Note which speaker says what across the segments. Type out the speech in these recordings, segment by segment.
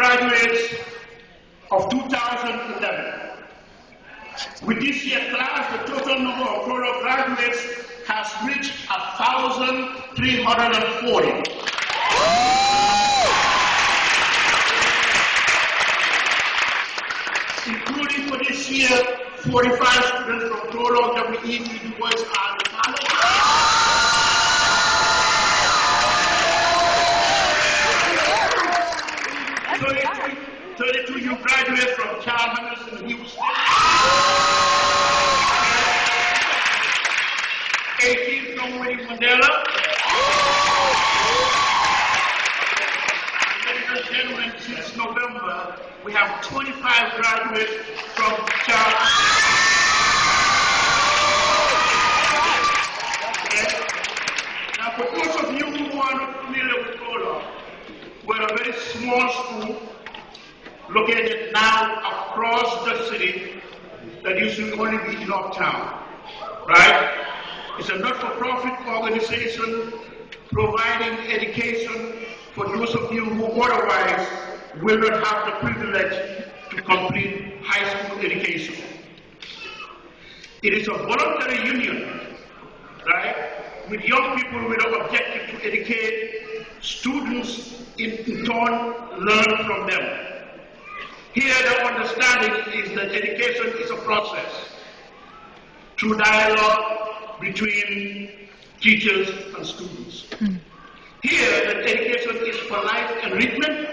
Speaker 1: graduates of 2011. With this year's class, the total number of Prologue graduates has reached 1,340. Including for this year, 45 students from Prologue, WEC, Du Bois, and College. 32 new graduates from Charles Henderson, Houston. 18 from Winnie Mandela. Ladies and gentlemen, since November, we have 25 graduates from Charles. Okay. Now, for those of you who are not familiar with Prologue, we're a very small school located now across the city that used to only be in Uptown, right? It's a not-for-profit organization providing education for those of you who otherwise will not have the privilege to complete high school education. It is a voluntary union, right, with young people with an objective to educate students in turn learn from them. Here the understanding is that education is a process through dialogue between teachers and students. Here the education is for life enrichment,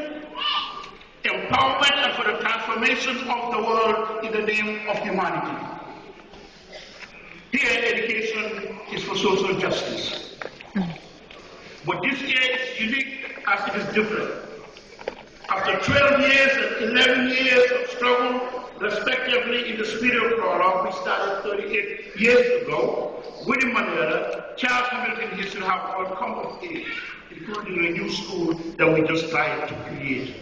Speaker 1: empowerment, and for the transformation of the world in the name of humanity. Here education is for social justice. But this year is unique as it is different. After 12 years and 11 years of struggle, respectively, in the spirit of Prologue, we started 38 years ago, Winnie Mandela, Charles Hamilton Houston have all come of age, including a new school that we just tried to create.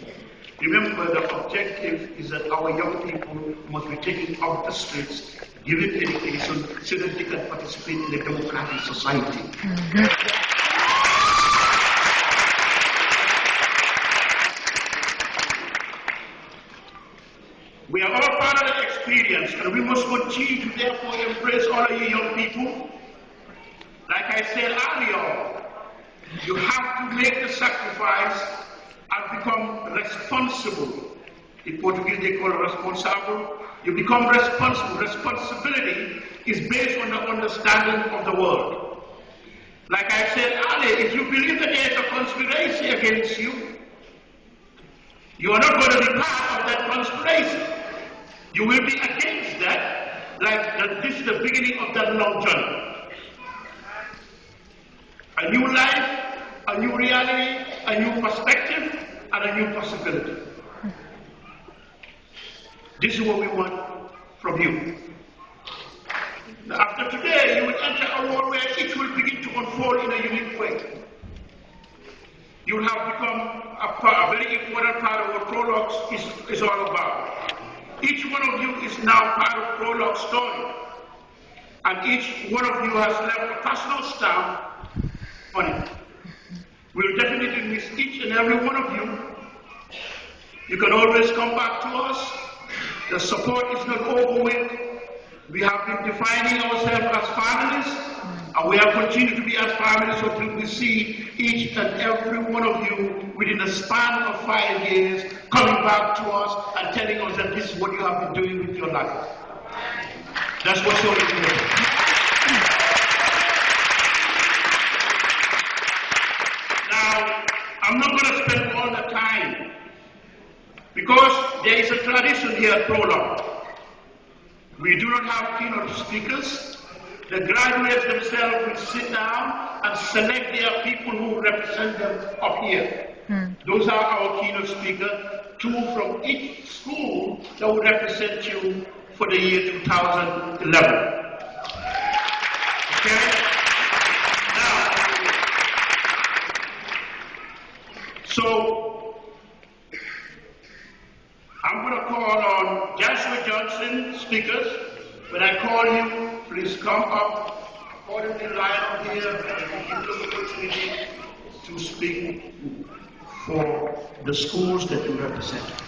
Speaker 1: Remember, the objective is that our young people must be taken out the streets, given education, so that they can participate in a democratic society. We are all part of the experience, and we must continue to therefore embrace all of you young people. Like I said earlier, you have to make the sacrifice and become responsible. In Portuguese they call it responsable. You become responsible. Responsibility is based on the understanding of the world. Like I said earlier, if you believe that there is a conspiracy against you, you are not going to be part of that conspiracy. You will be against that, like this is the beginning of that long journey. A new life, a new reality, a new perspective, and a new possibility. This is what we want from you. Now, after today, you will enter a world where each will begin to unfold in a unique way. You will have become a very important part of what Prologue is all about. Each one of you is now part of Prologue's story. And each one of you has left a personal stamp on it. We'll definitely miss each and every one of you. You can always come back to us. The support is not over with. We have been defining ourselves as families, and we have continued to be as families until we see each and every one of you within a span of 5 years coming back to us and telling us that this is what you have been doing with your life. That's what's so important. Now, I'm not going to spend all the time because there is a tradition here at Prologue. We do not have keynote speakers. The graduates themselves will sit down and select their people who represent them up here. Those are our keynote speakers, 2 from each school that will represent you for the year 2011. Okay? Now, so I'm going to call on Joshua Johnson, speakers. When I call you, please come up according to the line up here and give the opportunity to speak. for the schools that you represent.